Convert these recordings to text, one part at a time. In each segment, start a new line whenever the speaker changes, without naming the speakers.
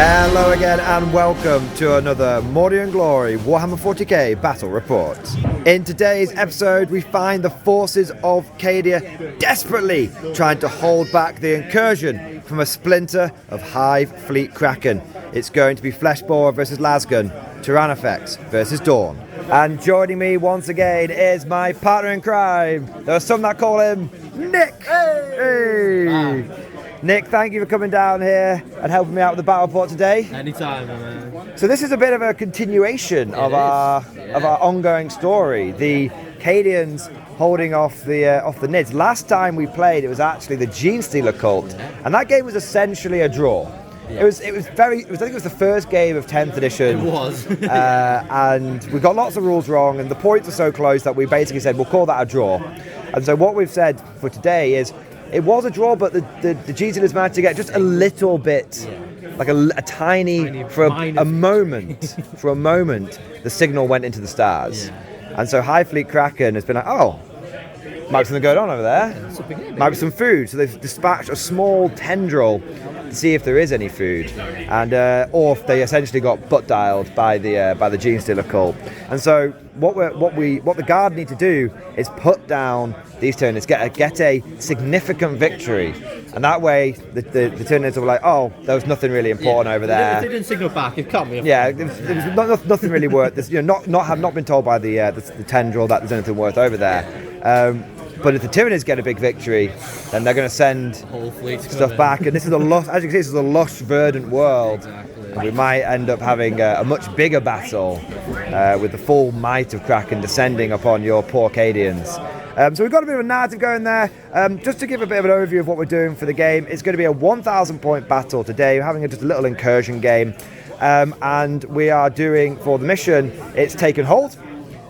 Hello again and welcome to another Mordian Glory Warhammer 40k battle report. In today's episode we find the forces of Cadia desperately trying to hold back the incursion from a splinter of Hive Fleet Kraken. It's going to be Fleshboar versus Lasgun, Tyranids versus Dawn. And joining me once again is my partner in crime. There are some that call him Nick. Hey. Nick, thank you for coming down here and helping me out with the battle report today.
Anytime, man.
So this is a bit of a continuation of our ongoing story. The Cadians holding off the Nids. Last time we played, it was actually the Gene Stealer cult, and that game was essentially a draw. Yeah. I think it was the first game of 10th edition.
It was.
And we got lots of rules wrong, and the points are so close that we basically said we'll call that a draw. And so what we've said for today is it was a draw, but the G-Stealers managed to get just a little bit, like a tiny, for a moment, the signal went into the stars. Yeah. And so Hive Fleet Kraken has been like, oh, might be something going on over there. Might be some food. So they've dispatched a small tendril to see if there is any food, and or if they essentially got butt dialed by the Gene Stealer cult. And so what the guard need to do is put down these Tyranids, get a significant victory, and that way the Tyranids will be like, oh, there was nothing really important over there.
They didn't signal back. It cut me.
Yeah, there was nothing really worth. This, not been told by the tendril that there's anything worth over there. But if the Tyranids get a big victory, then they're going to send stuff back. And this is as you can see, this is a lush, verdant world. Exactly. And we might end up having a much bigger battle with the full might of Kraken descending upon your poor Cadians. So we've got a bit of a narrative going there. Just to give a bit of an overview of what we're doing for the game, it's going to be a 1,000 point battle today. We're having just a little incursion game. And we are doing, for the mission, it's Taken Hold.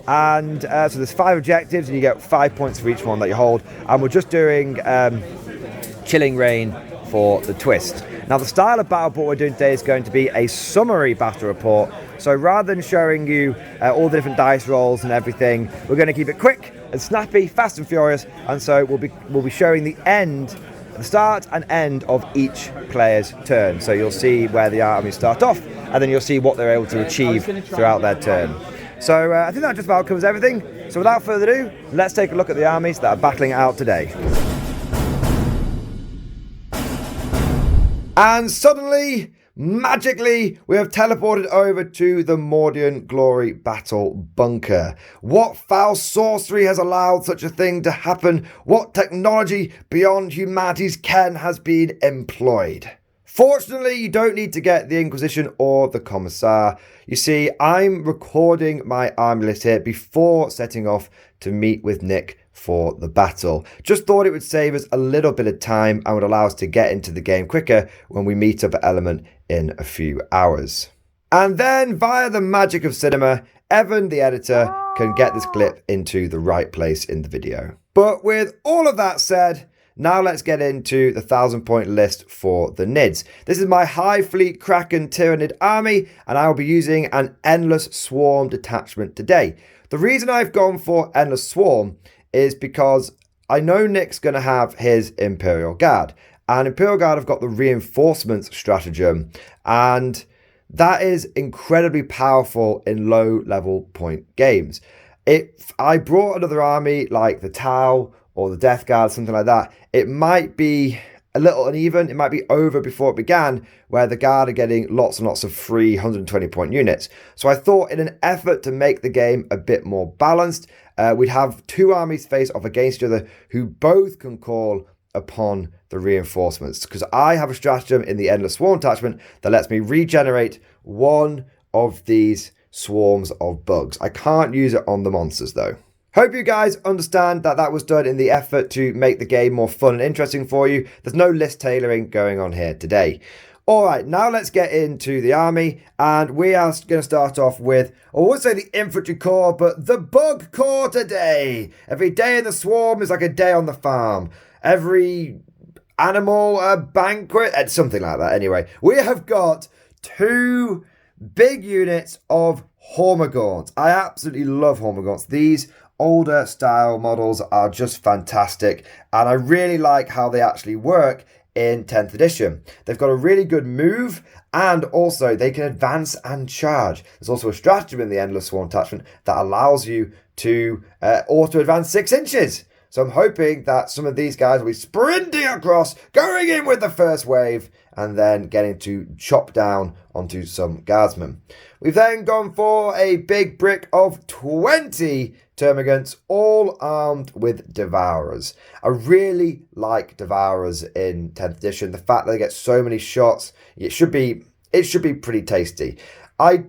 And so there's 5 objectives, and you get 5 points for each one that you hold. And we're just doing Chilling Reign for the twist. Now the style of battle report we're doing today is going to be a summary battle report. So rather than showing you all the different dice rolls and everything, we're going to keep it quick and snappy, fast and furious. And so we'll be showing the start and end of each player's turn. So you'll see where the armies start off, and then you'll see what they're able to achieve throughout their turn. So I think that just about covers everything. So without further ado, let's take a look at the armies that are battling it out today. And suddenly, magically, we have teleported over to the Mordian Glory Battle Bunker. What foul sorcery has allowed such a thing to happen? What technology beyond humanity's ken has been employed? Fortunately, you don't need to get the Inquisition or the Commissar. You see, I'm recording my army list here before setting off to meet with Nick for the battle. Just thought it would save us a little bit of time and would allow us to get into the game quicker when we meet up at Element in a few hours. And then, via the magic of cinema, Evan, the editor, can get this clip into the right place in the video. But with all of that said, now let's get into the 1,000 point list for the Nids. This is my Hive Fleet Kraken Tyranid army, and I will be using an Endless Swarm detachment today. The reason I've gone for Endless Swarm is because I know Nick's going to have his Imperial Guard, and Imperial Guard have got the reinforcements stratagem, and that is incredibly powerful in low level point games. If I brought another army like the Tau or the Death Guard, something like that, it might be a little uneven. It might be over before it began, where the Guard are getting lots and lots of free 120 point units. So I thought, in an effort to make the game a bit more balanced, we'd have 2 armies face off against each other who both can call upon the reinforcements. Because I have a stratagem in the Endless Swarm attachment that lets me regenerate one of these swarms of bugs. I can't use it on the monsters though. Hope you guys understand that was done in the effort to make the game more fun and interesting for you. There's no list tailoring going on here today. Alright, now let's get into the army, and we are going to start off with, I would say the Infantry Corps, but the Bug Corps today. Every day in the swarm is like a day on the farm. Every animal a banquet, something like that. Anyway, we have got 2 big units of Hormagaunts. I absolutely love Hormagaunts. These older style models are just fantastic, and I really like how they actually work in 10th edition. They've got a really good move, and also they can advance and charge. There's also a stratagem in the Endless Swarm attachment that allows you to auto-advance 6 inches. So I'm hoping that some of these guys will be sprinting across, going in with the first wave, and then getting to chop down onto some guardsmen. We've then gone for a big brick of 20 termagants, all armed with Devourers. I really like Devourers in 10th edition. The fact that they get so many shots, it should be pretty tasty. I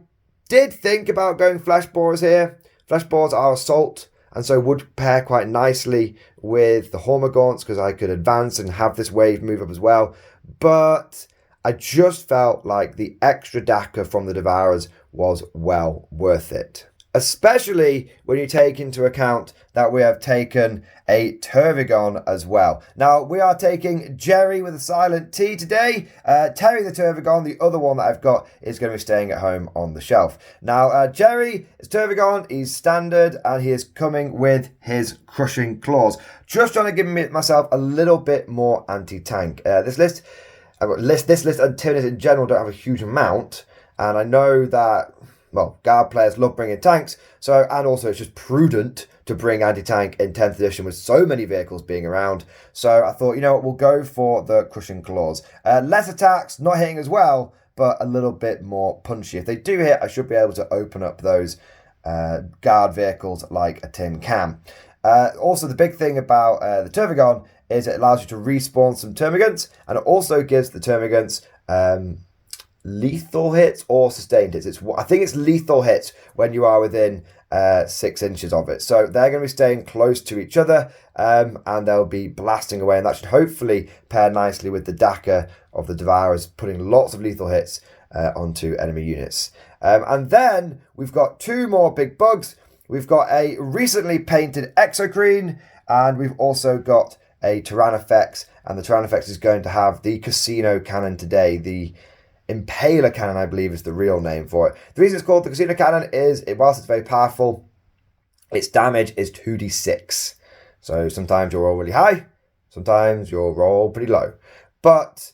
did think about going Flesh Borers here. Flesh Borers are assault, and so would pair quite nicely with the Hormagaunts because I could advance and have this wave move up as well. But I just felt like the extra Dakka from the Devourers was well worth it. Especially when you take into account that we have taken a Tervigon as well. Now, we are taking Jerry with a silent T today. Terry the Tervigon, the other one that I've got, is going to be staying at home on the shelf. Now, Jerry is Tervigon, he's standard, and he is coming with his Crushing Claws. Just trying to give myself a little bit more anti-tank. This list and Tyranids in general don't have a huge amount, and I know that, well, guard players love bringing tanks, and also it's just prudent to bring anti-tank in 10th edition with so many vehicles being around. So I thought, you know what, we'll go for the Crushing Claws. Less attacks, not hitting as well, but a little bit more punchy. If they do hit, I should be able to open up those guard vehicles like a tin can. Also, the big thing about the Tervigon is it allows you to respawn some termagants, and it also gives the termagants lethal hits or sustained hits. I think it's lethal hits when you are within 6 inches of it. So they're going to be staying close to each other, and they'll be blasting away, and that should hopefully pair nicely with the Dakka of the Devourers, putting lots of lethal hits onto enemy units. And then we've got 2 more big bugs. We've got a recently painted Exocrine, and we've also got a Tyrannofex, and the Tyrannofex is going to have the Casino Cannon today. The Impaler Cannon, I believe, is the real name for it. The reason it's called the Casino Cannon is, whilst it's very powerful, its damage is 2d6. So sometimes you'll roll really high, sometimes you'll roll pretty low. But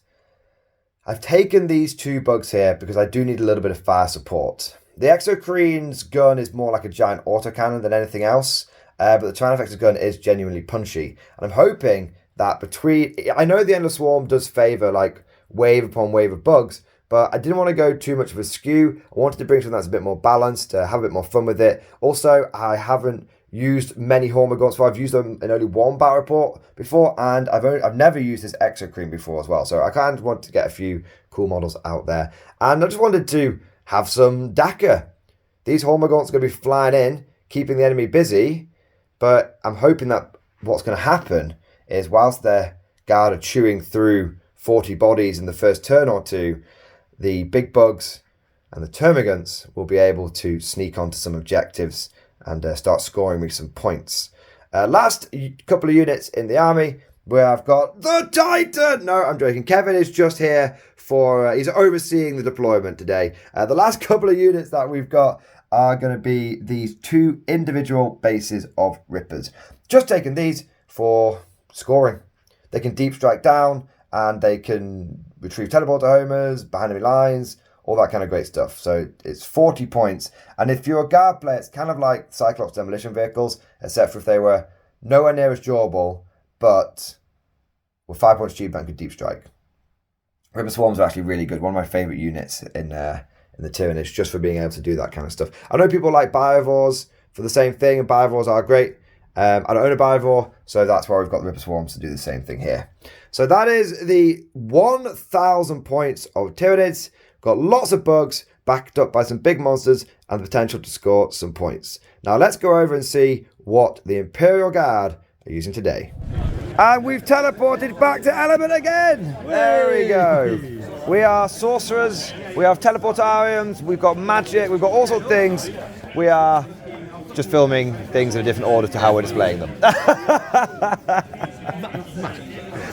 I've taken these 2 bugs here because I do need a little bit of fire support. The Exocrine's gun is more like a giant autocannon than anything else, but the Tyrannofex's gun is genuinely punchy. And I'm hoping that I know the Endless Swarm does favour like wave upon wave of bugs, but I didn't want to go too much of a skew. I wanted to bring something that's a bit more balanced, to have a bit more fun with it. Also, I haven't used many Hormagaunts before. I've used them in only 1 battle report before, and I've never used this Exocrine before as well. So I kind of want to get a few cool models out there. And I just wanted to have some Dakka. These Hormagaunts are going to be flying in, keeping the enemy busy, but I'm hoping that what's going to happen is whilst their guard are chewing through 40 bodies in the first turn or two, the big bugs and the termagants will be able to sneak onto some objectives and start scoring me some points. Last couple of units in the army, where I've got the Titan. No, I'm joking. Kevin is just here for, he's overseeing the deployment today. The last couple of units that we've got are going to be these 2 individual bases of Rippers. Just taking these for scoring. They can deep strike down, and they can retrieve teleport to homers, behind enemy lines, all that kind of great stuff. So it's 40 points. And if you're a guard player, it's kind of like Cyclops demolition vehicles, except for if they were nowhere near as durable, but were 5 points cheaper and could deep strike. Ripper Swarms are actually really good. One of my favourite units in the Tyranids, just for being able to do that kind of stuff. I know people like Biovores for the same thing, and Biovores are great. I don't own a Biovore, so that's why we've got the Ripper Swarms to do the same thing here. So that is the 1,000 points of Tyranids. Got lots of bugs, backed up by some big monsters, and the potential to score some points. Now let's go over and see what the Imperial Guard are using today. And we've teleported back to Element again. There we go. We are sorcerers, we have teleportariums, we've got magic, we've got all sorts of things. We are just filming things in a different order to how we're displaying them.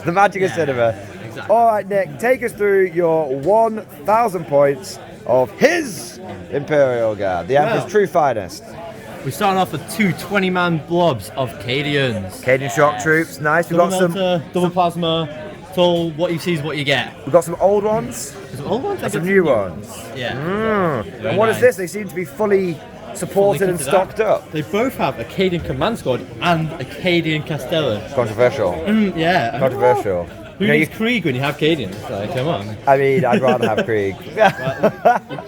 The magic of cinema. Exactly. All right, Nick, take us through your 1,000 points of his Imperial Guard, the Emperor's true finest.
We start off with 2 20-man blobs of Cadians.
Cadian shock troops, nice. We've got some
double plasma, It's all what you see is what you get.
We've got some old ones.
Some old ones?
And some new ones.
Yeah.
And what is this? They seem to be fully supported and stocked up.
They both have Acadian Command Squad and Acadian Castellan.
Controversial.
Yeah.
Controversial.
Who needs Krieg when you have Acadians? Like, come on.
I mean, I'd rather have Krieg.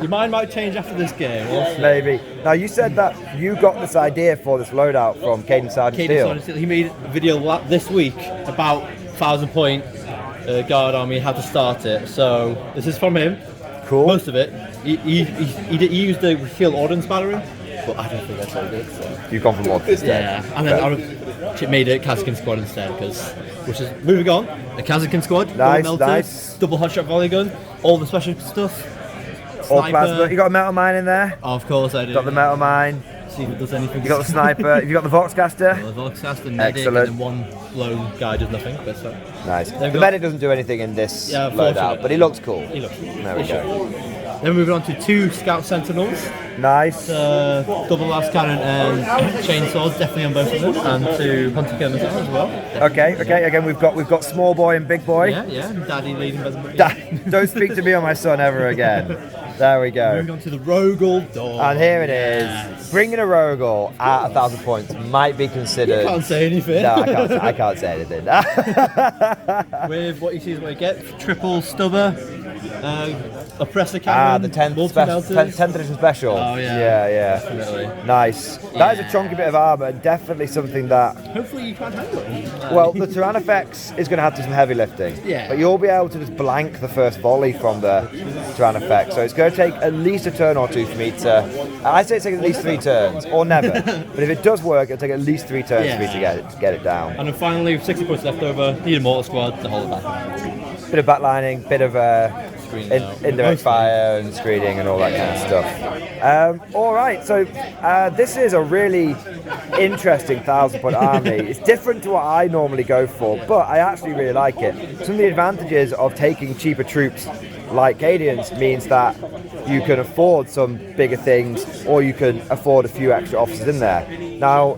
Your mind might change after this game.
Maybe. Now, you said that you got this idea for this loadout from Caden Sergeant Steele.
He made a video this week about 1,000 point guard army, how to start it. So this is from him.
Cool.
Most of it. He used the field ordnance battery, but I don't think that's so good. So.
You've gone for more this day.
Yeah, and then I made a Kazakhstan squad instead, which is moving on. A Kazakhstan squad,
nice.
Double hot shot volley gun, all the special stuff.
All plasma. You got a metal mine in there?
Oh, of course I do.
Got the metal mine.
See if it does anything.
You got the sniper. Have you got the Voxcaster?
The Voxcaster, medic,
excellent.
and then one lone guy does nothing. But so.
Nice. The medic doesn't do anything in this loadout, but he looks cool.
He looks cool.
There we go.
Then we're moving on to 2 Scout Sentinels.
Nice.
Double last cannon and chainsaws, definitely on both of them, and 2 hunter killers as well.
Okay. Again, we've got small boy and big boy.
Yeah. Daddy leading by
Don't speak to me or my son ever again. There we go.
Moving on to the Rogel Dawn.
And here it is. Bringing a Rogel at 1,000 points might be considered.
You can't say anything.
No, I can't say anything.
With what you see is what you get: triple stubber, oppressor cannon.
The 10th edition special.
Oh yeah.
Yeah.
Definitely.
Nice. That is a chunky bit of armor, and definitely something that.
Hopefully you can't handle it.
Well, the Tyrannofex is going to have to do some heavy lifting.
Yeah.
But you'll be able to just blank the first volley from the Tyrannofex. So it's going to take at least a turn or two for me to. I'd say it takes at least 3 turns, or never. But if it does work, it'll take at least 3 turns for me to get it down.
And then finally, with 60 points left over, need a mortar squad to hold it back.
Bit of backlining, bit of indirect fire and screening and all that kind of stuff. All right, so this is a really interesting 1,000 point army. It's different to what I normally go for, but I actually really like it. Some of the advantages of taking cheaper troops like Cadians means that you can afford some bigger things, or you can afford a few extra officers in there. Now,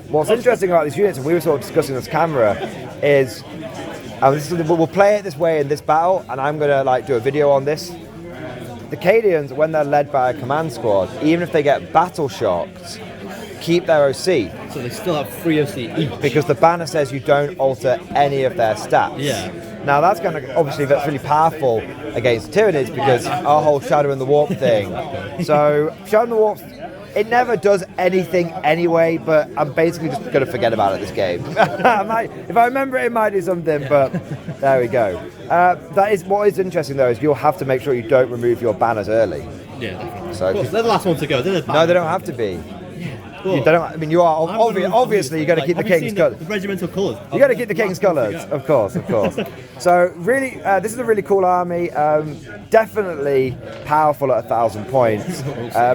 what's interesting about these units, and we were sort of discussing this camera, is we'll play it this way in this battle, and I'm going to do a video on this. The Cadians, when they're led by a command squad, even if they get battle shocked, keep their OC.
So they still have 3 OC each.
Because the banner says you don't alter any of their stats.
Yeah.
Now that's that's really powerful against Tyranids, because our whole Shadow in the Warp thing. So Shadow in the Warp, it never does anything anyway, but I'm basically just going to forget about it this game. If I remember it might do something, but there we go. That is what is interesting though, is you'll have to make sure you don't remove your banners early.
Yeah, definitely.
So,
they're the last ones to go.
No, they don't have to be.
Cool.
You don't. I mean, you are obviously you're going to keep the king's colours.
The regimental colours.
You got to keep the king's colours, of course. So really, this is a really cool army. Definitely powerful at 1,000 points.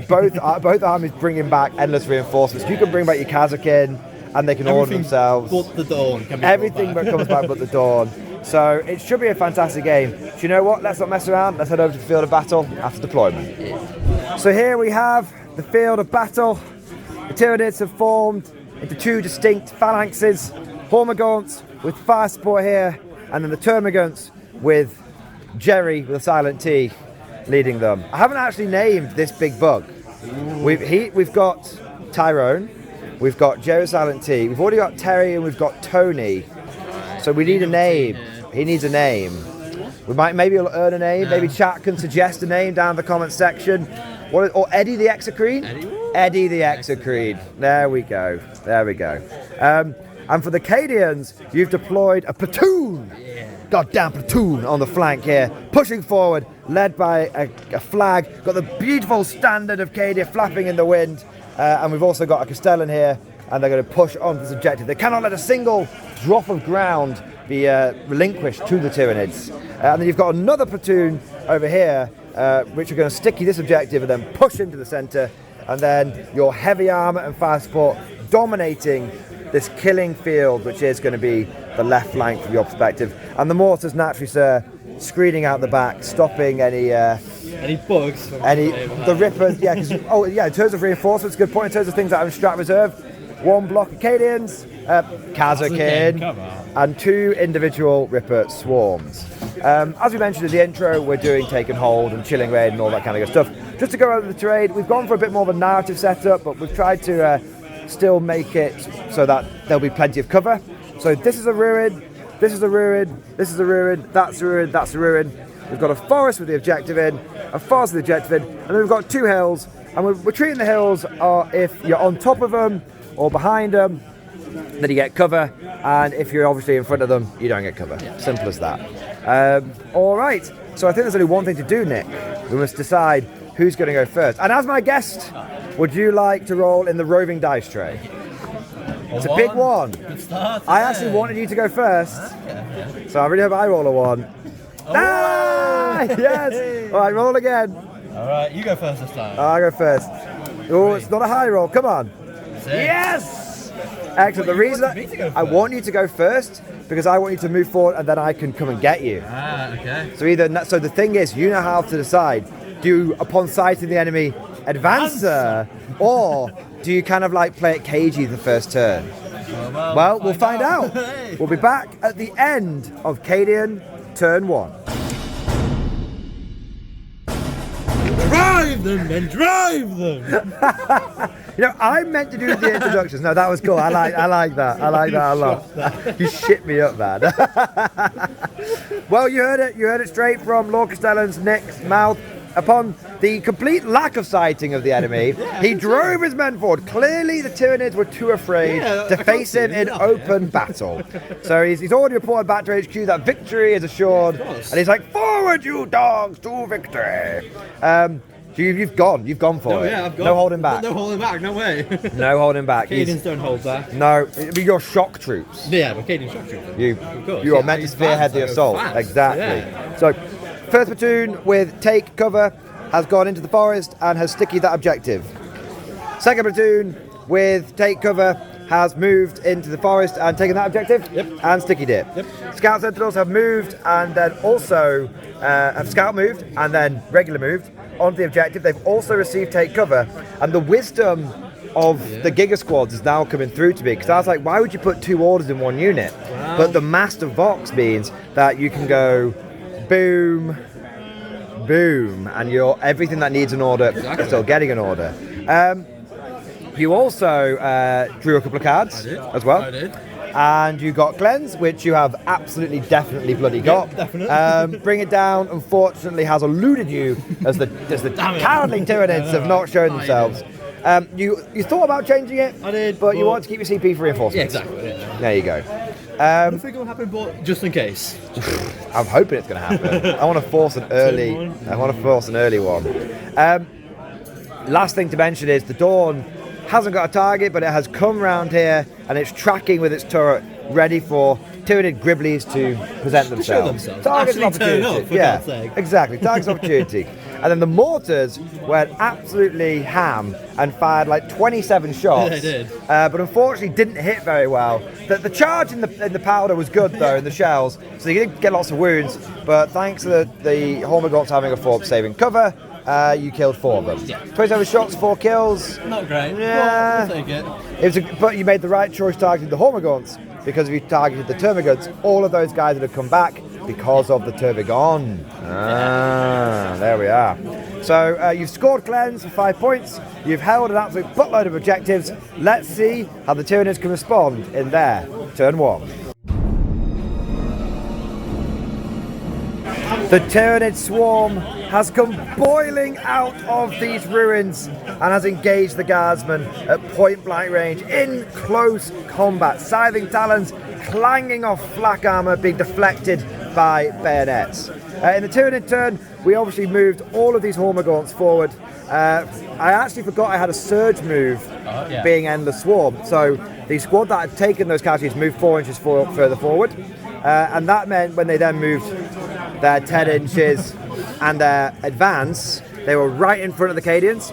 Both armies bringing back endless reinforcements. You can bring back your Kazakin, and they can order themselves.
But the Dawn.
Everything that comes back but the Dawn. So it should be a fantastic game. Do you know what? Let's not mess around. Let's head over to the field of battle after deployment. Yeah. So here we have the field of battle. The Tyranids have formed into 2 distinct phalanxes. Hormagaunts with fire support here, and then the Termagants with Jerry with a silent T leading them. I haven't actually named this big bug. We've got Tyrone, we've got Jerry with silent T, we've already got Terry, and we've got Tony. So we need a name. He needs a name. Maybe he'll earn a name. Maybe chat can suggest a name down in the comment section. Or Eddie the Execrete? Eddie the Execrete. There we go. And for the Cadians, you've deployed a platoon. Goddamn platoon on the flank here. Pushing forward, led by a flag. Got the beautiful standard of Cadia flapping in the wind. And we've also got a Castellan here. And they're going to push on this objective. They cannot let a single drop of ground be relinquished to the Tyranids. And then you've got another platoon over here, which are going to sticky this objective and then push into the centre. And then your heavy armour and fire support dominating this killing field, which is going to be the left flank from your perspective. And the mortars, naturally, sir, screening out the back, stopping any
bugs,
the rippers. Yeah, in terms of reinforcements, good point. In terms of things that are in strat reserve, 1 block Acadians, Kazakin,
Come on.
and 2 individual Ripper swarms. As we mentioned in the intro, we're doing Take and Hold and Chilling Raid and all that kind of good stuff. Just to go over the terrain, we've gone for a bit more of a narrative setup, but we've tried to still make it so that there'll be plenty of cover. So this is a ruin, this is a ruin, this is a ruin, that's a ruin, that's a ruin. We've got a forest with the objective in, a forest with the objective in, and then we've got 2 hills, and we're treating the hills if you're on top of them or behind them, then you get cover, and if you're obviously in front of them, you don't get cover. Simple as that. All right, so I think there's only one thing to do, Nick. We must decide who's going to go first. And as my guest, would you like to roll in the roving dice tray? It's a big one.
Good start.
I actually wanted you to go first, so I really hope I roll a 1. Ah, yes! All right, roll again.
All right, you go first this time.
I'll go first. Oh, it's not a high roll. Come on.
6.
Yes! Excellent. The reason I want you to go first because I want you to move forward and then I can come and get you.
Ah, okay.
So the thing is, you now have to decide: do you, upon sighting the enemy, advance, or do you kind of like play it cagey the first turn? Well, we'll find out. We'll be back at the end of Cadian turn 1.
Drive them, then drive them.
You know, I meant to do the introductions. No, that was cool. I like that. I like that a lot. You shit me up, man. Well, you heard it. You heard it straight from Lord Castellan's Nick's mouth. Upon the complete lack of sighting of the enemy, he drove his men forward. Clearly, the Tyranids were too afraid to face him in open battle. So he's already reported back to HQ that victory is assured, and he's like, "Forward, you dogs, to victory!" So you've gone for it.
Yeah, I've gone.
No holding back.
No holding back. No way.
No holding back.
Cadians don't hold back.
No, it'd be your shock troops.
Yeah, but Cadian shock troops.
You are meant to spearhead the assault. Exactly.
Yeah.
So, first platoon with take cover has gone into the forest and has sticky that objective. Second platoon with take cover has moved into the forest and taken that objective and stickied it. Scout sentinels have moved and then also have scout moved and then regular moved onto the objective. They've also received take cover, and the wisdom of the Giga Squads is now coming through to me, because I was like, why would you put 2 orders in 1 unit? Wow. But the Master Vox means that you can go boom, boom, and you're everything that needs an order is still getting an order. You also drew a couple of cards as well.
I did.
And you got Cleanse, which you have absolutely, definitely bloody got.
Yeah, definitely.
Bring It Down, unfortunately, has eluded you as the cowardly Tyranids have not shown themselves. You thought about changing it,
I did,
but you want to keep your CP for reinforcements.
Yeah, exactly. Yeah.
There you go.
I think it'll happen, but just in case.
I'm hoping it's going to happen. I want to force an early. One. Last thing to mention is the Dawn hasn't got a target, but it has come round here and it's tracking with its turret, ready for Tyranid Gribblies to present themselves. Targets of opportunity.
God's sake.
Exactly. Targets of opportunity. And then the mortars went absolutely ham and fired like 27 shots.
They did.
But unfortunately didn't hit very well. The charge in the powder was good though, in the shells, so you did get lots of wounds. But thanks to the Hormagaunts having a fort saving cover, you killed 4 of them.
Yeah.
27 shots, 4 kills.
Not great.
Yeah.
We'll take it.
But you made the right choice targeting the Hormagaunts, because if you targeted the Termagants, all of those guys would have come back because of the Tervigon. There we are. So you've scored Cleanse for 5 points. You've held an absolute buttload of objectives. Let's see how the Tyranids can respond in their turn 1. The Tyranid swarm has come boiling out of these ruins and has engaged the guardsmen at point-blank range in close combat. Scything talons clanging off flak armour, being deflected by bayonets. In the Tyranid turn, we obviously moved all of these Hormagaunts forward. I actually forgot I had a surge move being Endless Swarm. So the squad that had taken those casualties moved 4 inches further forward. And that meant when they then moved their 10 inches and their advance, they were right in front of the Cadians.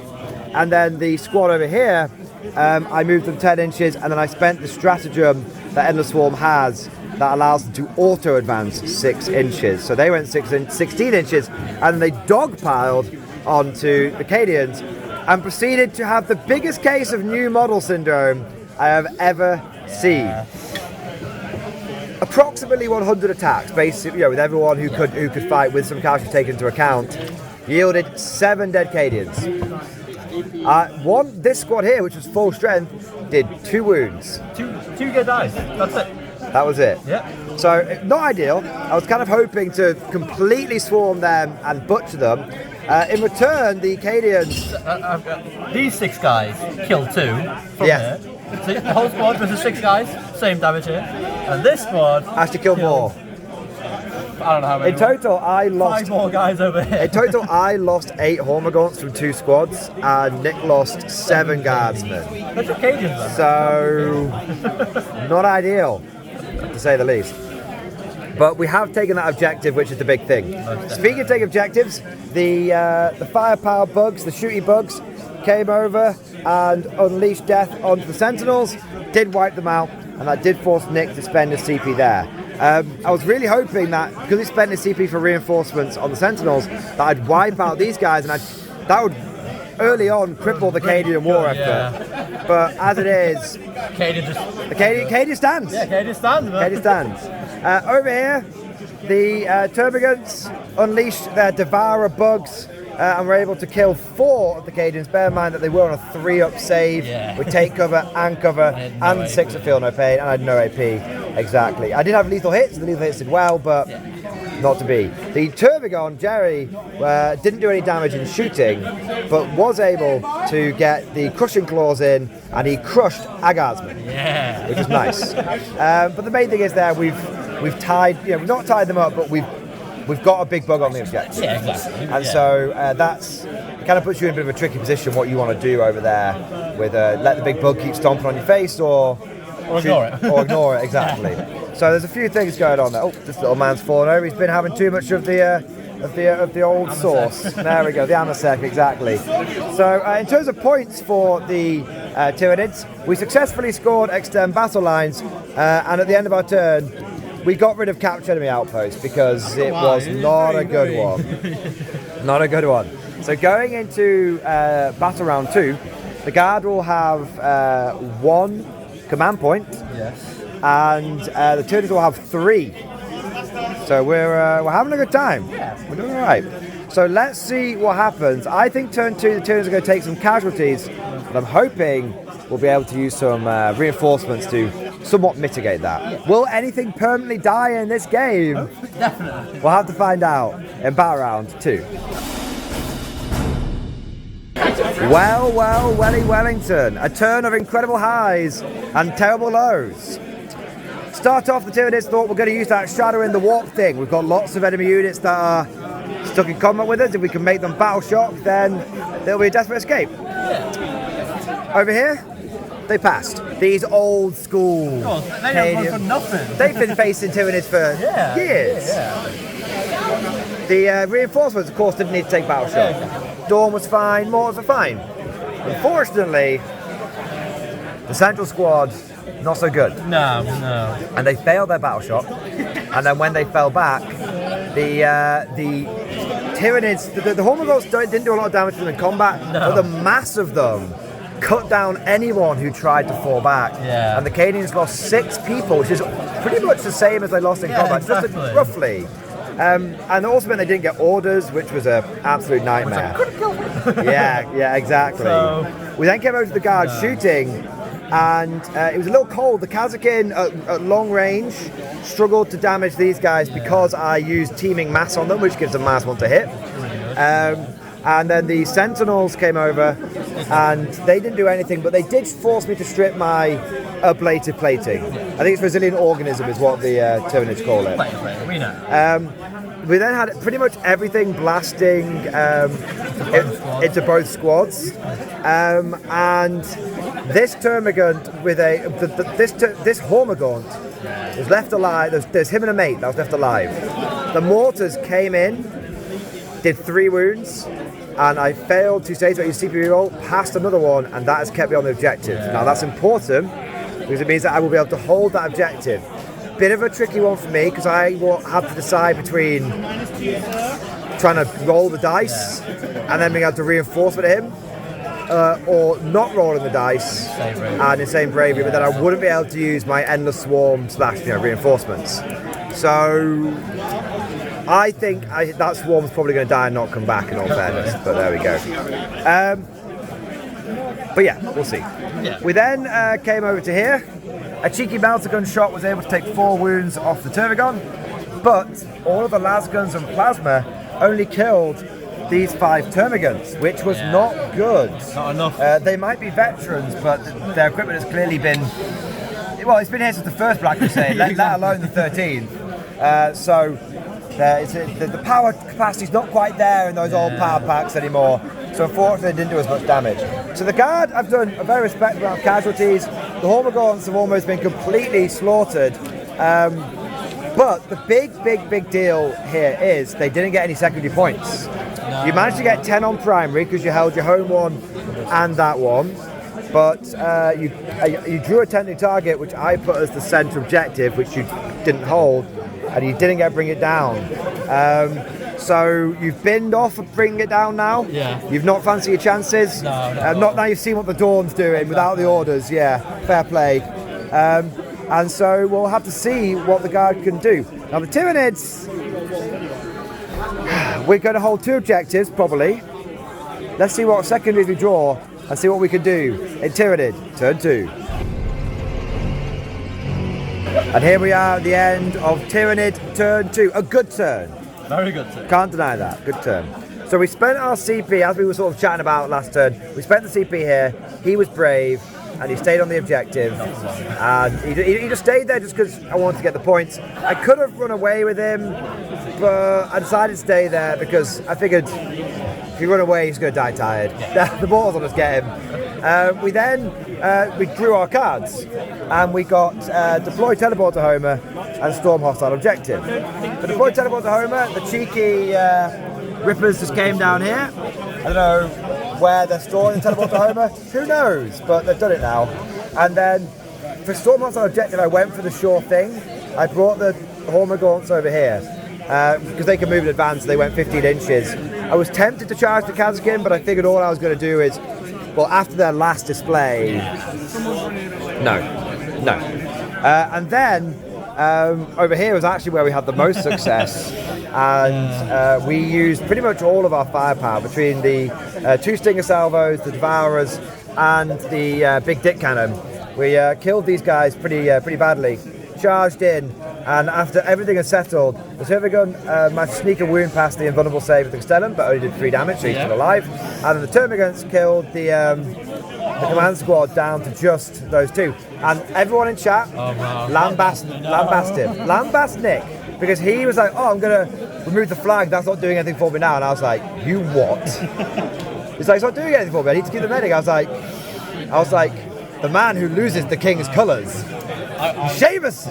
And then the squad over here, I moved them 10 inches, and then I spent the stratagem that Endless Swarm has that allows them to auto advance 6 inches. So they went 16 inches, and they dogpiled onto the Cadians and proceeded to have the biggest case of new model syndrome I have ever let's see. Approximately 100 attacks, basically, with everyone who could fight with some casualties taken into account, yielded 7 dead Cadians. This squad here, which was full strength, did 2 wounds.
Two good dice. That's it.
That was it.
Yeah.
So, not ideal. I was kind of hoping to completely swarm them and butcher them. In return, the Cadians...
these 6 guys killed 2 from
Yes.
here. So the whole squad versus 6 guys, same damage here. And this squad
actually killed more.
I don't know how many.
In total, I lost
5 more guys over here.
In total, I lost 8 Hormagaunts from 2 squads, and Nick lost 7 guardsmen.
That's Acadians, then.
So, not ideal, to say the least. But we have taken that objective, which is the big thing. Speaking of taking objectives, the firepower bugs, the shooty bugs, came over and unleashed death onto the Sentinels, did wipe them out, and that did force Nick to spend his CP there. I was really hoping that, because he spent his CP for reinforcements on the Sentinels, that I'd wipe out these guys, and that would early on cripple the Cadian war effort.
Yeah.
But as it is,
Cadian
stands.
Yeah, Cadian stands, man.
Cadian stands. Over here, the Termagants unleashed their Devourer bugs and were able to kill 4 of the Cadians. Bear in mind that they were on a 3-up save with take cover and cover and 6 at feel no pain, and I had no AP. Exactly. I did have lethal hits, the lethal hits did well, but not to be. The Termagant, Jerry, didn't do any damage in shooting, but was able to get the crushing claws in, and he crushed a guardsman, which is nice. But the main thing is there, we've tied, we've not tied them up, but we've got a big bug on the objective.
Yeah, exactly.
And so it kind of puts you in a bit of a tricky position what you want to do over there with let the big bug keep stomping on your face or
ignore it.
Or ignore it, exactly. So there's a few things going on there. Oh, this little man's fallen over. He's been having too much of the old sauce. There we go, the Amasec, exactly. So in terms of points for the Tyranids, we successfully scored extend battle lines, and at the end of our turn, we got rid of captured enemy outposts because it was not a good one. Not a good one. So going into battle round 2, the guard will have 1 command point, and the Tyranids will have 3. So we're having a good time. We're doing all right. So let's see what happens. I think turn 2, the Tyranids are going to take some casualties, but I'm hoping we'll be able to use some reinforcements to somewhat mitigate that. Will anything permanently die in this game?
Definitely.
We'll have to find out in battle round 2. Welly Wellington. A turn of incredible highs and terrible lows. Start off, the Tyranids thought we're going to use that shadow in the warp thing. We've got lots of enemy units that are stuck in combat with us. If we can make them battle shock, then there'll be a desperate escape. Over here, they passed. These old school
they don't run for nothing.
They've been facing Tyranids for years. The reinforcements, of course, didn't need to take battle shock. Dawn was fine, mortars were fine. Unfortunately, the central squad, not so good.
No.
And they failed their battle shock. And then when they fell back, the Tyranids, the Hormagaunts didn't do a lot of damage to them in combat, but the mass of them cut down anyone who tried to fall back. And the Cadians lost 6 people, which is pretty much the same as they lost in combat, just roughly. And also meant they didn't get orders, which was an absolute nightmare. Yeah, exactly. So we then came over to the guard shooting, and it was a little cold. The Kazakin at long range struggled to damage these guys because I used teaming mass on them, which gives them -1 to hit. And then the Sentinels came over, and they didn't do anything, but they did force me to strip my ablative plating. I think it's resilient organism is what the Tyranids call it.
We know.
We then had pretty much everything blasting into both squads, and this Termagant with this Hormagaunt was left alive. There's him and a mate that was left alive. The mortars came in, did 3 wounds, and I failed to save a CP roll, passed another one, and that has kept me on the objective. Now that's important because it means that I will be able to hold that objective. Bit of a tricky one for me because I will have to decide between trying to roll the dice and then being able to reinforce with him. or not rolling the dice and insane bravery, but then I wouldn't be able to use my endless swarm / reinforcements. So I think that swarm's probably going to die and not come back in all fairness, but there we go. But yeah, we'll see. Yeah. We then came over to here. A cheeky melter gun shot was able to take 4 wounds off the Tervigon, but all of the las guns and plasma only killed these 5 termagants, which was not good.
Not enough.
They might be veterans, but their equipment has clearly been, well, it's been here since the first Black Crusade, let alone the 13th. So the power capacity is not quite there in those old power packs anymore. So unfortunately, they didn't do as much damage. So the Guard have done a very respectable amount of casualties. The Hormagaunts have almost been completely slaughtered. But the big deal here is they didn't get any secondary points. No. You managed to get 10 on primary because you held your home one and that one. But you drew a tentative target, which I put as the centre objective, which you didn't hold, and you didn't get to bring it down. So you've binned off of bringing it down now. Yeah. You've not fancied your chances.
No.
Not now you've seen what the Dawn's doing without the orders. Yeah, fair play. And so we'll have to see what the Guard can do. Now the Tyranids, we're going to hold 2 objectives probably. Let's see what secondaries we draw and see what we can do in Tyranid turn 2. And here we are at the end of Tyranid turn 2. A good turn.
Very good turn.
Can't deny that. Good turn. So we spent our CP, as we were sort of chatting about last turn, we spent the CP here. He was brave and he stayed on the objective. And he just stayed there just because I wanted to get the points. I could have run away with him, but I decided to stay there because I figured if you run away, he's going to die tired. Yeah. The balls will just get him. We then we drew our cards and we got Deploy Teleport to Homer and Storm Hostile Objective. The Deploy Teleport to Homer, the cheeky rippers just came down here. I don't know where they're storing the Teleport to Homer, who knows, but they've done it now. And then for Storm Hostile Objective, I went for the sure thing. I brought the Hormagaunts over here because they can move in advance, they went 15 inches. I was tempted to charge the Kazakhin, but I figured all I was going to do is, well, after their last display, no. And then over here was actually where we had the most success, and we used pretty much all of our firepower between the 2 Stinger salvos, the Devourers, and the big dick cannon. We killed these guys pretty badly, charged in, and after everything had settled, the Tervigon managed to sneak a wound past the invulnerable save of the Castellan, but only did 3 damage, so he's still alive. And then the Termagants killed the command squad down to just those 2. And everyone in chat lambast Nick, because he was like, oh, I'm going to remove the flag, that's not doing anything for me now. And I was like, you what? He's like, it's not doing anything for me, I need to keep the medic. I was like, the man who loses the king's colours. Shame us,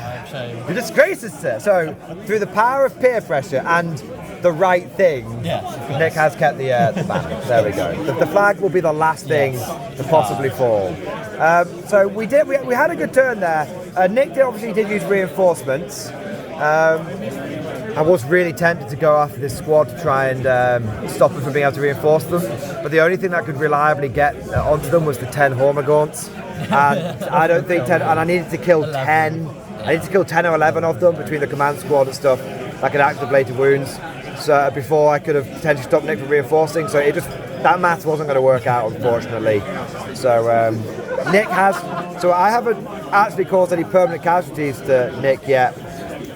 you disgrace us, sir. So, through the power of peer pressure and the right thing, Nick has kept the banner. There we go. The flag will be the last thing to possibly fall. So we had a good turn there. Nick obviously did use reinforcements. I was really tempted to go after this squad to try and stop them from being able to reinforce them, but the only thing that could reliably get onto them was the 10 Hormagaunts. And I don't think 10, and I needed to kill 10. I needed to kill 10 or 11 of them between the command squad and stuff that could activate bladed wounds. So before I could have potentially stopped Nick from reinforcing. So that math wasn't going to work out, unfortunately. So Nick has. So I haven't actually caused any permanent casualties to Nick yet,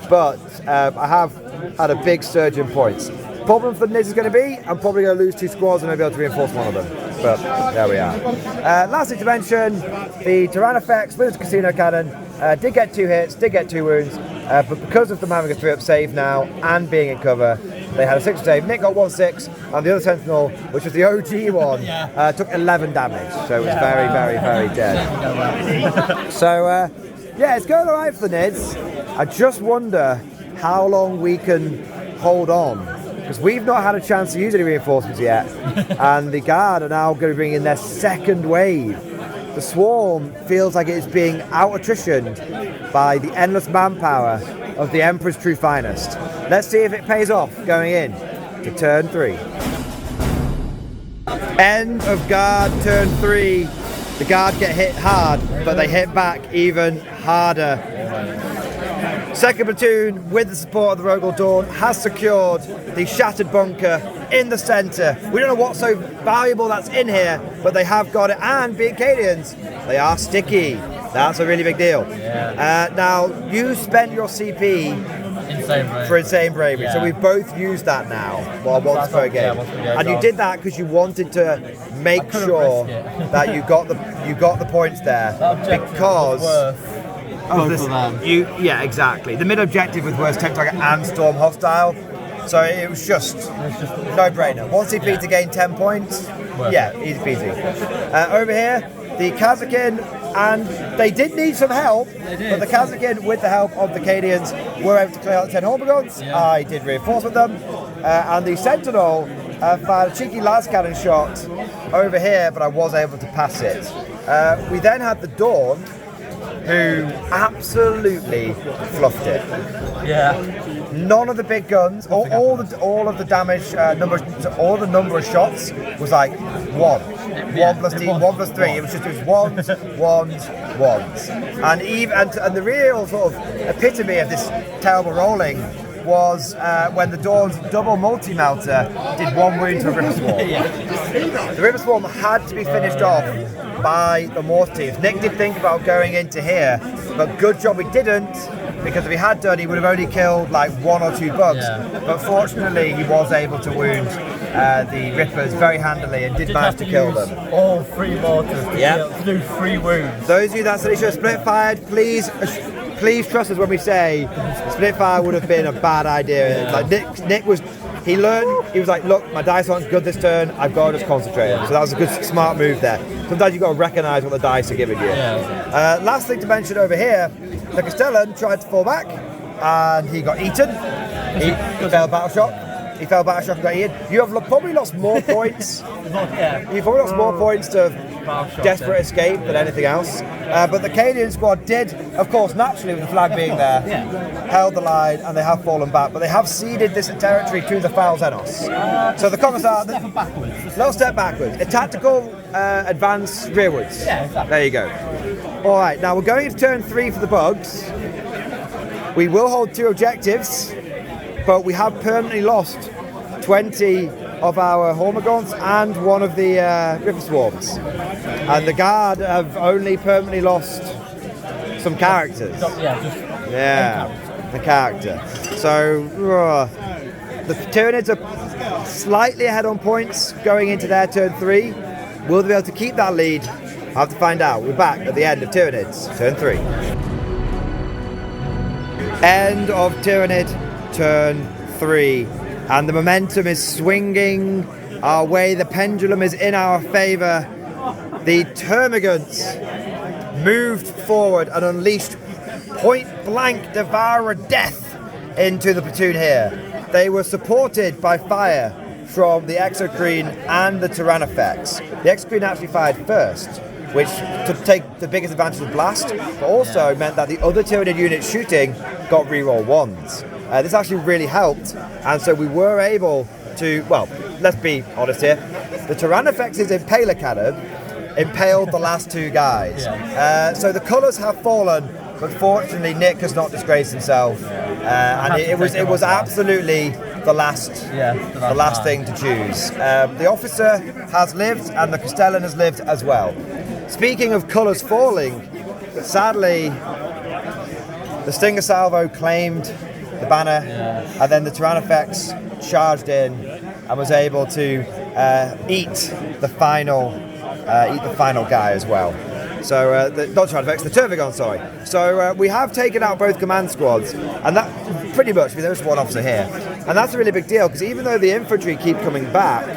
but I have had a big surge in points. Problem for Niz is going to be, I'm probably going to lose 2 squads and I'll be able to reinforce one of them. But there we are. Lastly to mention, the Tyrannofex with its Casino Cannon did get 2 hits, did get 2 wounds, but because of them having a 3-up save now and being in cover, they had a 6 save. Nick got 1-6, and the other Sentinel, which was the OG one, took 11 damage. So it was very dead. So yeah, it's going alright for the Nids. I just wonder how long we can hold on, because we've not had a chance to use any reinforcements yet, and the Guard are now going to bring in their 2nd wave. The Swarm feels like it's being out-attritioned by the endless manpower of the Emperor's true finest. Let's see if it pays off going in to turn 3. End of guard, turn 3. The guard get hit hard, but they hit back even harder. Second platoon, with the support of the Rogel Dawn, has secured the shattered bunker in the centre. We don't know what's so valuable that's in here, but they have got it. And being Cadians, they are sticky. That's a really big deal.
Yeah.
Now, you spent your CP for Insane Bravery, so we've both used that now. Well, once per game. And you did that because you wanted to make sure that you got the points there because yeah, exactly. The mid objective was worst tank target and storm hostile, so it was just no brainer. 1 CP to gain 10 points. Yeah, easy peasy. Over here, the Kazakin, and they did need some help, but the Kazakin, with the help of the Cadians, were able to clear out the 10 Hormigons. Yeah. I did reinforce with them, and the Sentinel fired a cheeky las cannon shot over here, but I was able to pass it. We then had the Dawn, who absolutely fluffed it.
Yeah.
None of the big guns, all of the damage all the number of shots was like 1 plus 1 plus 3. It was ones, and the real sort of epitome of this terrible rolling was when the Dawn's double multi-melter did 1 wound to a Ripper Swarm. The Ripper Swarm had to be finished off by the Morse teams. Nick did think about going into here, but good job we didn't, because if he had done, he would have only killed like 1 or 2 bugs. Yeah. But fortunately, he was able to wound the Rippers very handily and did manage to kill them.
All 3 mortars to do 3 wounds.
Those of you that said he should have split fired, please trust us when we say split fire would have been a bad idea. Yeah. Like Nick was. He learned, he was like, look, my dice aren't good this turn, I've got to just concentrate. So that was a good, smart move there. Sometimes you've got to recognise what the dice are giving you. Yeah. Last thing to mention over here, the Castellan tried to fall back, and he got eaten. He fell battle shock. He fell battle shock and got eaten. You have probably lost more points. You've probably lost more points to desperate escape than anything else. But the Cadian squad did, of course, naturally with the flag being there, held the line, and they have fallen back. But they have ceded this territory to the Foul Xenos. So the Commissar, little step backwards. A tactical advance rearwards.
Yeah, exactly.
There you go. All right, now we're going into turn 3 for the bugs. We will hold 2 objectives, but we have permanently lost 20 of our Hormigons and 1 of the Ripper Swarms. And the Guard have only permanently lost some characters. The character. So the Tyranids are slightly ahead on points going into their turn 3. Will they be able to keep that lead? I'll have to find out. We're back at the end of Tyranids, turn 3. End of Tyranid, turn 3. And the momentum is swinging our way. The pendulum is in our favour. The Termagants moved forward and unleashed point-blank Devourer Death into the platoon here. They were supported by fire from the Exocrine and the Tyrannofex. The Exocrine actually fired first, which to take the biggest advantage of blast, but also meant that the other Tyranid units shooting got reroll 1s. This actually really helped, and so we were able to, well, let's be honest here, the Tyrannofex's Impaler Cannon impaled the last 2 guys. So the colours have fallen, but fortunately Nick has not disgraced himself, and it was absolutely the last thing to choose. The officer has lived, and the Castellan has lived as well. Speaking of colours falling, sadly, the Stinger Salvo claimed the banner, and then the Tyrannofex charged in and was able to eat the final guy as well. So not Tyrannofex, the Tervigon, sorry. So we have taken out both command squads, and that pretty much, I mean, there's 1 officer here, and that's a really big deal, because even though the infantry keep coming back,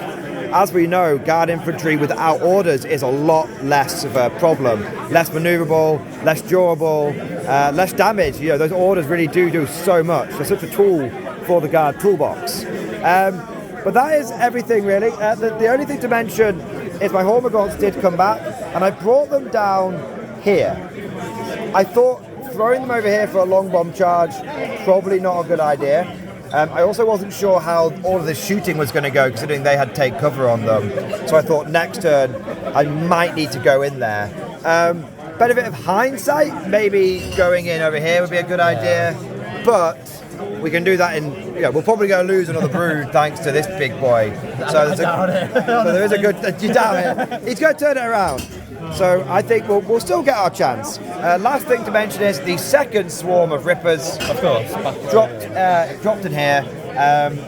as we know, Guard infantry without orders is a lot less of a problem. Less manoeuvrable, less durable, less damage. You know, those orders really do so much. They're such a tool for the Guard toolbox. But that is everything, really. The only thing to mention is my Hormigons did come back, and I brought them down here. I thought throwing them over here for a long bomb charge, probably not a good idea. I also wasn't sure how all of the shooting was going to go, considering they had to take cover on them. So I thought next turn I might need to go in there. Benefit of hindsight, maybe going in over here would be a good idea, but we can do that in, we'll probably go lose another brood thanks to this big boy. So there is a good, you doubt it. He's going to turn it around. So I think we'll still get our chance. Last thing to mention is the second swarm of Rippers,
Of course.
dropped in here.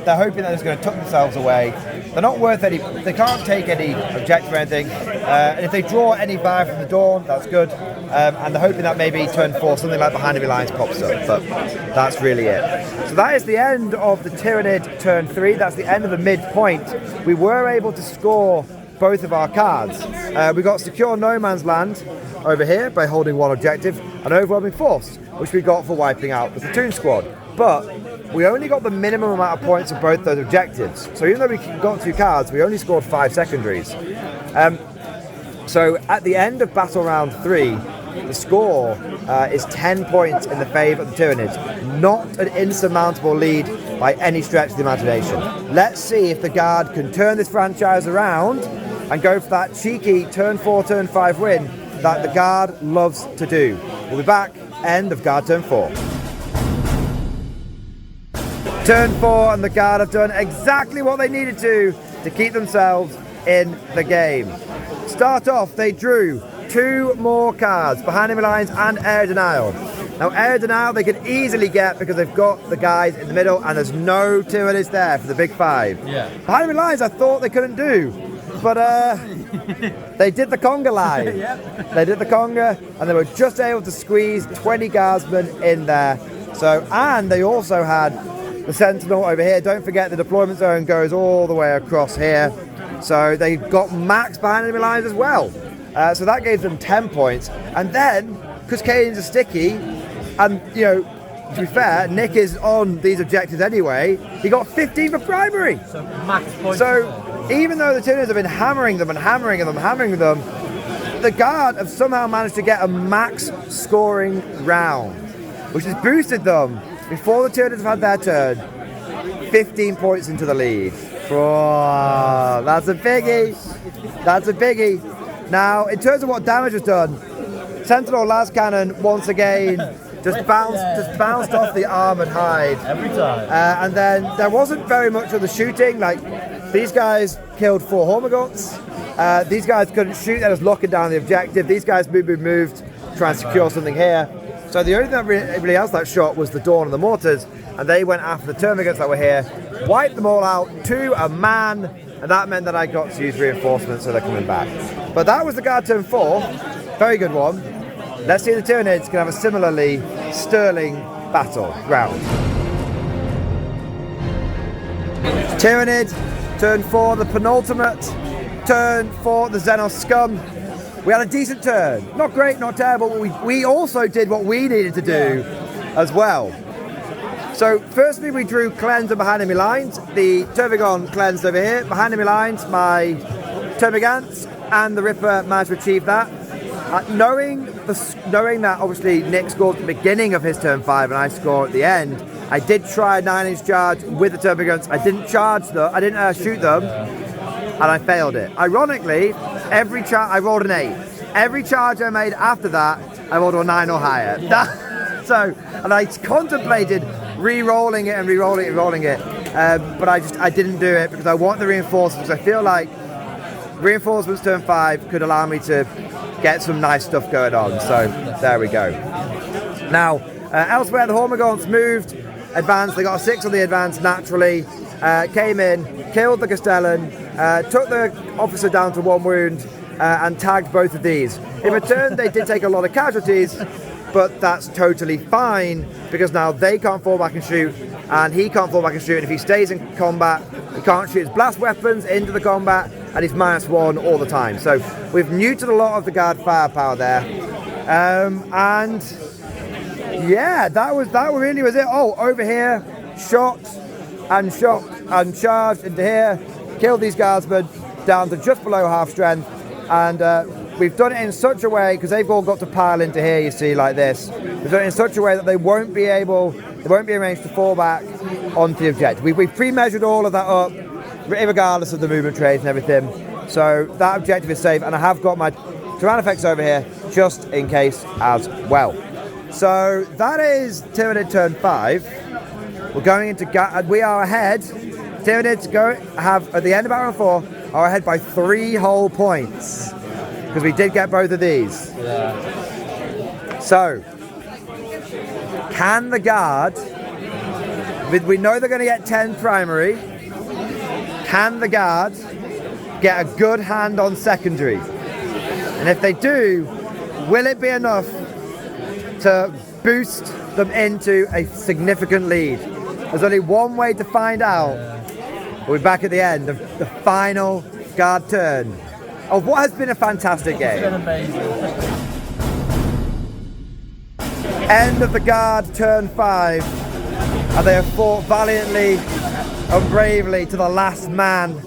They're hoping that it's going to tuck themselves away. They're not worth any, they can't take any objective or anything. And if they draw any fire from the Dawn, that's good. And they're hoping that maybe turn 4, something like Behind Enemy Lines pops up. But that's really it. So that is the end of the Tyranid turn 3. That's the end of the midpoint. We were able to score both of our cards. We got Secure No Man's Land over here by holding 1 objective, and Overwhelming Force, which we got for wiping out the platoon squad. But we only got the minimum amount of points of both those objectives. So even though we got 2 cards, we only scored 5 secondaries. So at the end of battle round 3, the score is 10 points in the favour of the Tyranids. Not an insurmountable lead by any stretch of the imagination. Let's see if the Guard can turn this franchise around and go for that cheeky turn 4, turn 5 win that the Guard loves to do. We'll be back, end of Guard turn 4. Turn 4, and the Guard have done exactly what they needed to keep themselves in the game. Start off, they drew 2 more cards, Behind Enemy Lines and Air Denial. Now Air Denial they could easily get because they've got the guys in the middle and there's no Tyranids there for the big 5.
Yeah.
Behind Enemy Lines I thought they couldn't do, but they did the conga live.
Yep.
They did the conga and they were just able to squeeze 20 guardsmen in there. So, and they also had the Sentinel over here. Don't forget the deployment zone goes all the way across here. So they got max Behind Enemy Lines as well. So that gave them 10 points. And then, because Kane's are sticky, and to be fair, Nick is on these objectives anyway, he got 15 for primary.
So max points.
So even though the Tyranids have been hammering them, the Guard have somehow managed to get a max scoring round, which has boosted them, before the Tyranids have had their turn, 15 points into the lead. Oh, that's a biggie. That's a biggie. Now, in terms of what damage was done, Sentinel Las Cannon once again just bounced off the armoured hide.
Every time.
And then there wasn't very much of the shooting. Like, these guys killed 4 Hormagaunts. These guys couldn't shoot, they're just locking down the objective. These guys moved to try and secure something here. So the only thing that really else that shot was the Dawn and the Mortars, and they went after the Termagants that were here, wiped them all out to a man, and that meant that I got to use reinforcements, so they're coming back. But that was the Guard turn 4, very good one. Let's see if the Tyranids can have a similarly sterling battle round. Tyranid, turn 4, the penultimate turn for the Xenos Scum. We had a decent turn. Not great, not terrible, but we also did what we needed to do as well. So firstly we drew Cleanse and Behind Enemy Lines. The Tervigon cleansed over here. Behind Enemy Lines, my Termagants and the Ripper managed to achieve that. Knowing that obviously Nick scored at the beginning of his turn 5 and I score at the end, I did try a 9-inch charge with the Termagants. I didn't charge them, I didn't shoot them, and I failed it. Ironically, every charge I rolled an 8. Every charge I made after that, I rolled a 9 or higher. And I contemplated re-rolling it and re-rolling it, but I didn't do it because I want the reinforcements. I feel like reinforcements turn 5 could allow me to get some nice stuff going on. So there we go. Now elsewhere the Hormagaunts moved, advanced. They got a 6 on the advance naturally. Came in, killed the Castellan, took the officer down to 1 wound, and tagged both of these. In return, they did take a lot of casualties, but that's totally fine because now they can't fall back and shoot, and he can't fall back and shoot. And if he stays in combat, he can't shoot his blast weapons into the combat, and he's -1 all the time. So we've neutered a lot of the Guard firepower there, and yeah, that really was it. Oh, over here, shot and charged into here, killed these guardsmen down to just below half strength, and we've done it in such a way, because they've all got to pile into here, you see, like this. We've done it in such a way that they won't be arranged to fall back, onto the objective. We've pre-measured all of that up, regardless of the movement traits and everything. So that objective is safe, and I have got my Tyranids over here just in case as well. So that is Tyranid turn 5. We're going into we are ahead. Tyranids have at the end of round 4 are ahead by 3 whole points because we did get both of these.
Yeah.
So can the guard? We know they're going to get 10 primary. Can the guard get a good hand on secondary? And if they do, will it be enough to boost them into a significant lead? There's only one way to find out. We'll be back at the end of the final guard turn of what has been a fantastic game.
It's been amazing.
End of the guard turn 5, and they have fought valiantly and bravely to the last man.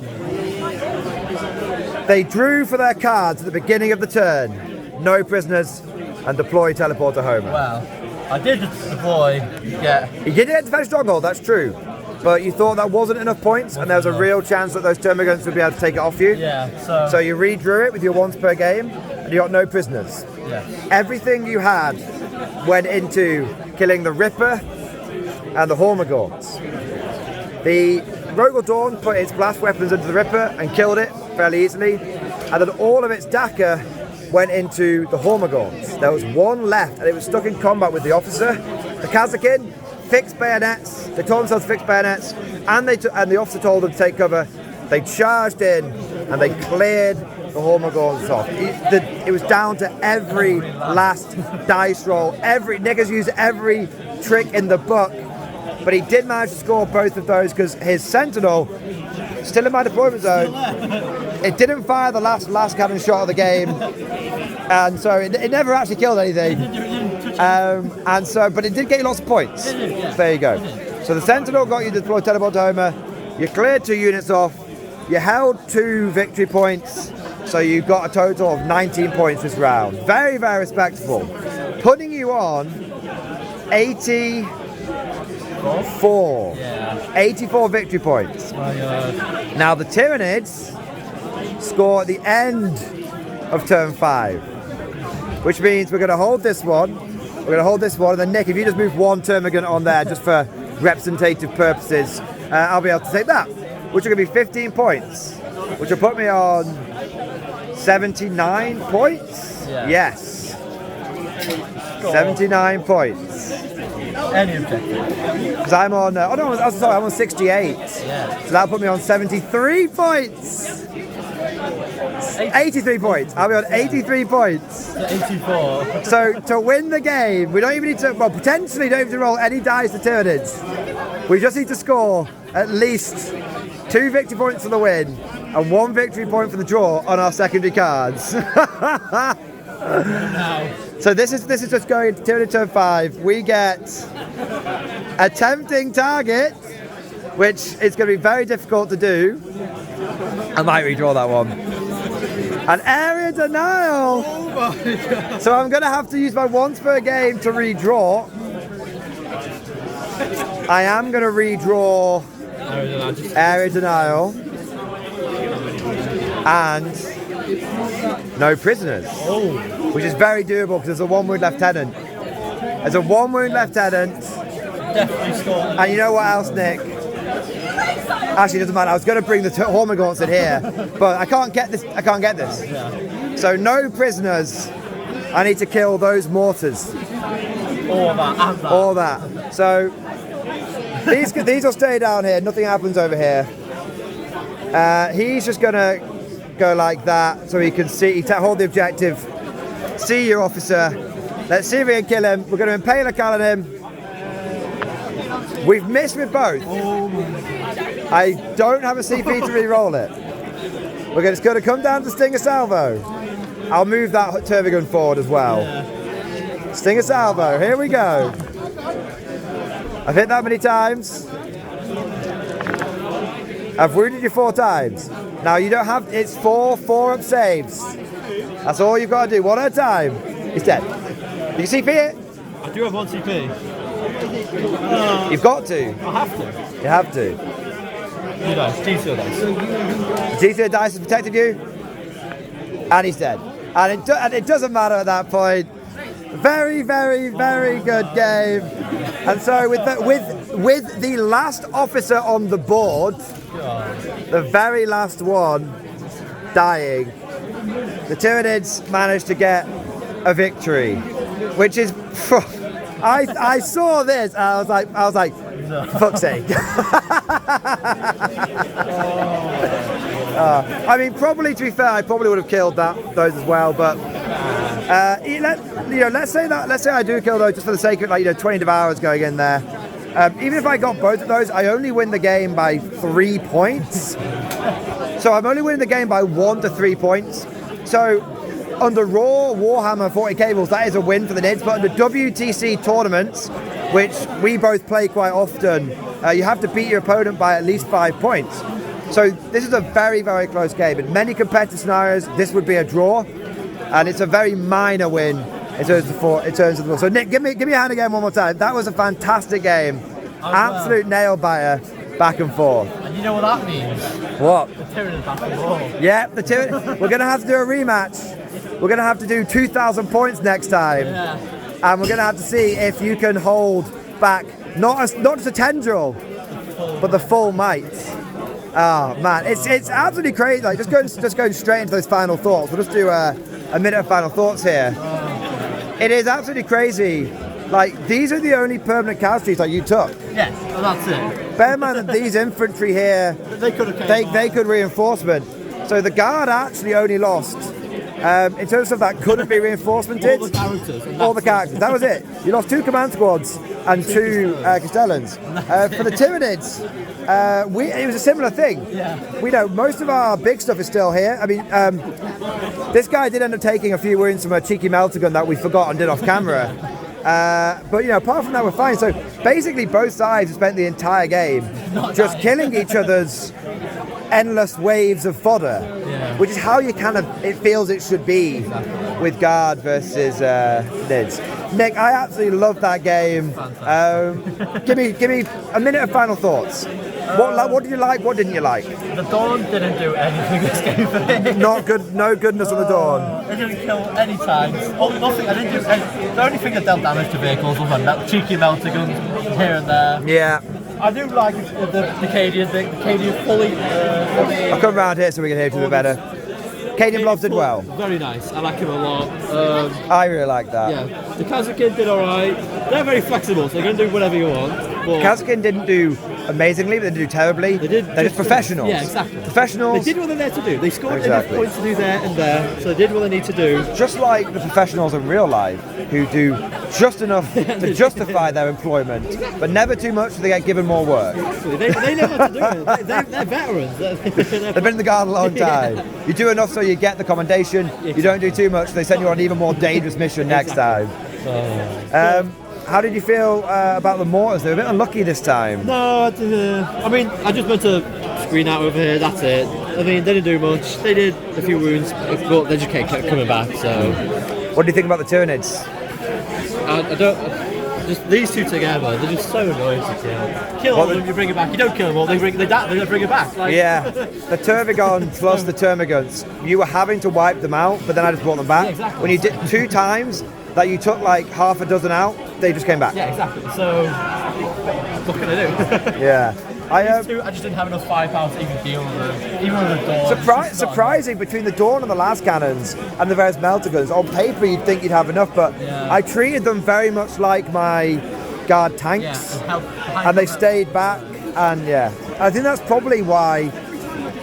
They drew for their cards at the beginning of the turn. No prisoners and deploy teleport to Homer.
Well, I did deploy. Yeah.
You did get defense stronghold, that's true. But you thought that wasn't enough points, and there was a real chance that those termagants would be able to take it off you.
Yeah.
So you redrew it with your once per game, and you got no prisoners.
Yeah.
Everything you had went into killing the Ripper and the Hormagaunts. The Rogal Dawn put its blast weapons into the Ripper and killed it fairly easily, and then all of its Daka went into the Hormagaunts. There was one left, and it was stuck in combat with the officer. The Kazakin fixed bayonets. They told themselves to fix bayonets, and the officer told them to take cover. They charged in, and they cleared the Hormagaunts off. It was down to every last dice roll. Nick has used every trick in the book, but he did manage to score both of those because his Sentinel, still in my deployment zone, it didn't fire the last cannon shot of the game, and so it never actually killed anything. But it did get you lots of points. So there you go. So the Sentinel got you to deploy teleport to Homer. You cleared 2 units off. You held 2 victory points. So you got a total of 19 points this round. Very, very respectable. Putting you on 84.
Yeah.
84 victory points.
My God.
Now the Tyranids score at the end of turn 5, which means we're going to hold this one. We're going to hold this one, and then Nick, if you just move 1 termagant on there just for representative purposes, I'll be able to take that, which are going to be 15 points, which will put me on 79 points.
Yeah.
Yes. 79 points.
Any objective.
Because I'm on, I'm on 68.
Yeah.
So that'll put me on 73 points. 83 points. I'll be on 83 points.
84.
So to win the game, we don't even need to, potentially don't even roll any dice to Tyranids. We just need to score at least 2 victory points for the win and 1 victory point for the draw on our secondary cards. So this is just going to Tyranid turn 5. We get a tempting target, which is going to be very difficult to do. I might redraw that one. An area denial.
Oh my God.
So I'm going to have to use my once per game to redraw. I am going to redraw area denial and no prisoners, which is very doable because there's a 1 wound lieutenant. There's a 1 wound lieutenant.
Definitely score.
And you know what else, Nick? Actually, it doesn't matter. I was going to bring the Hormagaunts in here, but I can't get this.
Yeah.
So no prisoners. I need to kill those mortars.
All that and that.
All that. So these will stay down here. Nothing happens over here. He's just going to go like that so he can see. Hold the objective. See your officer. Let's see if we can kill him. We're going to impale a cal on him. We've missed with both. I don't have a CP to re-roll it. It's going to come down to Stinger Salvo. I'll move that Tervigun forward as well.
Yeah.
Stinger Salvo, here we go. I've hit that many times. I've wounded you 4 times. Now you don't have, it's 4 up saves. That's all you've got to do, 1 at a time. He's dead. You can CP it?
I do have 1 CP.
You've got to.
I have to.
You have to.
You know, G2 dice.
G2 dice has protected you, and he's dead. And it doesn't matter at that point. Very, very, very good game. And so with the last officer on the board, the very last one dying, the Tyranids managed to get a victory, which is. I saw this and I was like, for fuck's sake. I mean, probably to be fair, I probably would have killed those as well. But let's say I do kill those just for the sake of 20 devours going in there. Even if I got both of those, I only win the game by 3 points. So I'm only winning the game by 1 to 3 points. So under Raw Warhammer 40k rules, that is a win for the Nids. But under WTC tournaments, which we both play quite often, you have to beat your opponent by at least 5 points. So this is a very, very close game. In many competitive scenarios, this would be a draw, and it's a very minor win in terms of the ball. So Nick, give me a hand again one more time. That was a fantastic game. Absolute nail biter, back and forth.
And you know what that means?
What?
The Tyranids back and forth.
Yeah, the Tyranids. We're going to have to do a rematch. We're going to have to do 2,000 points next time.
Yeah.
And we're going to have to see if you can hold back not just a tendril, but the full might. Oh man, it's absolutely crazy. Like just going straight into those final thoughts. We'll just do a minute of final thoughts here. It is absolutely crazy. Like these are the only permanent casualties that you took.
Yes, well, that's it.
Bear in mind that these infantry here, they could reinforcement. So the guard actually only lost. In terms of that couldn't be reinforcemented. All the characters. That was it. You lost 2 command squads and 2 Castellans. For the Tyranids, it was a similar thing.
Yeah.
We know most of our big stuff is still here. I mean, this guy did end up taking a few wounds from a cheeky melter gun that we forgot and did off camera. But apart from that, we're fine. So basically, both sides have spent the entire game just killing each other's endless waves of fodder, which is how it feels it should be with guard versus Nids. Nick, I absolutely loved that game. Give me a minute of final thoughts. What did you like? What didn't you like?
The Dawn didn't do anything this game for me.
Not good. No goodness on the Dawn.
They didn't kill any times. Oh, nothing. I didn't do any. The only thing that dealt damage to vehicles was that cheeky melter guns here and there.
Yeah.
I do like the Cadian thing. The Cadian fully.
I'll come round here so we can hear you a bit better. Cadian Blobs did well.
Very nice. I like him a lot.
I really like that.
Yeah. The Kazakin did alright. They're very flexible, so they're going to do whatever you want.
Kazakin didn't do amazingly, but they didn't do terribly. They're just professionals.
Yeah, exactly.
Professionals.
They did what they're there to do. They scored enough points to do there and there, so they did what they need to do.
Just like the professionals in real life, who do just enough to justify their employment, but never too much so they get given more work.
Exactly. They know how to do it. They're veterans.
They've been in the guard a long time. Yeah. You do enough so you get the commendation. Exactly. You don't do too much, so they send you on an even more dangerous mission next time. How did you feel about the mortars? They were a bit unlucky this time.
No, I mean, I just went to screen out over here, that's it. I mean, they didn't do much. They did a few wounds, but they just kept coming back, so...
What do you think about the Tyranids?
I don't... Just these two together, they're just so annoying to kill. Kill all of them, you bring it back. You don't kill them all, they bring it back. Like...
Yeah, the Termagant plus the Termagants, you were having to wipe them out, but then I just brought them back.
Yeah, exactly.
When you did 2 times, that you took like half a dozen out, they just came back.
Yeah, exactly. So, what can I do?
Yeah.
I just didn't have enough firepower to even deal with them. Even with the Dawn.
Surprising, between the Dawn and the last cannons and the various melter guns, on paper you'd think you'd have enough, but I treated them very much like my guard tanks, and they stayed back, and I think that's probably why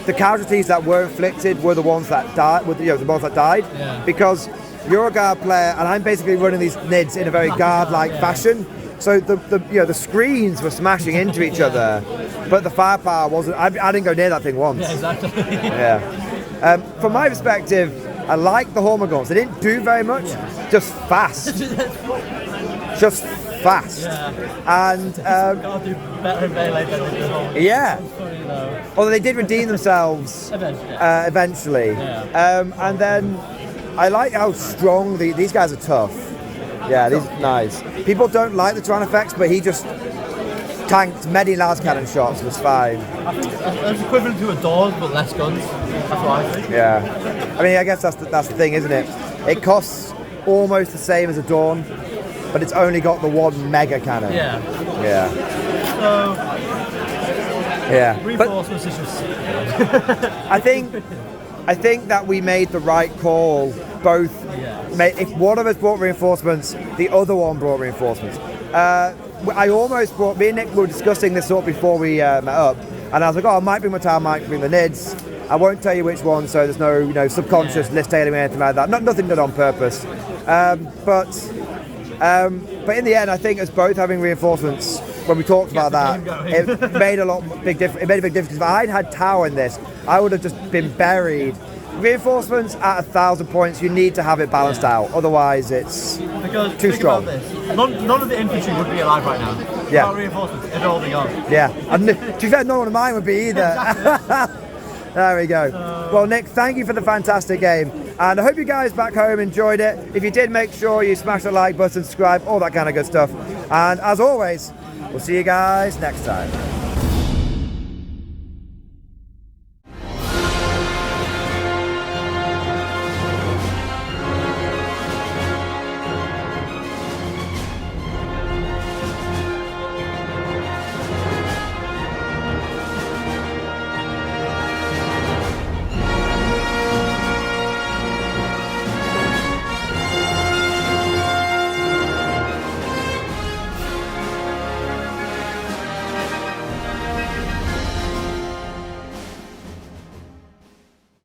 the casualties that were inflicted were the ones that died, because you're a guard player, and I'm basically running these Nids in a very guard-like fashion. So the screens were smashing into each other, but the firepower wasn't. I didn't go near that thing once.
Yeah, exactly.
Yeah. From my perspective, I like the Hormagaunts. They didn't do very much, just fast. Just fast.
Yeah.
And
gotta do better in melee than they did.
Yeah. Although they did redeem themselves eventually.
Yeah.
And then I like how strong these guys are tough. Yeah, these are nice. People don't like the Tyrann effects, but he just tanked many las cannon shots. It was fine.
I think it's equivalent to a Dawn, but less guns. That's what I think.
Yeah. I mean, I guess that's the thing, isn't it? It costs almost the same as a Dawn, but it's only got the one mega cannon.
Yeah.
Yeah.
So,
yeah.
reinforcements is just...
I think that we made the right call. Both.
Yes.
If one of us brought reinforcements, the other one brought reinforcements. I almost brought. Me and Nick were discussing this sort before we met up, and I was like, "Oh, I might bring my town, might bring the Nids." I won't tell you which one, so there's no subconscious list tailoring or anything like that. Nothing done on purpose. But in the end, I think as both having reinforcements, when we talked about that, it made a big difference. It made a big difference. If I'd had Tower in this, I would have just been buried. Reinforcements at 1,000 points, you need to have it balanced out. Otherwise, it's too strong.
About this. None of the infantry would be alive right now.
Yeah.
Without reinforcements, it'd all be gone.
Yeah. And to be fair, none of mine would be either. There we go. Well, Nick, thank you for the fantastic game. And I hope you guys back home enjoyed it. If you did, make sure you smash the like button, subscribe, all that kind of good stuff. And as always, we'll see you guys next time.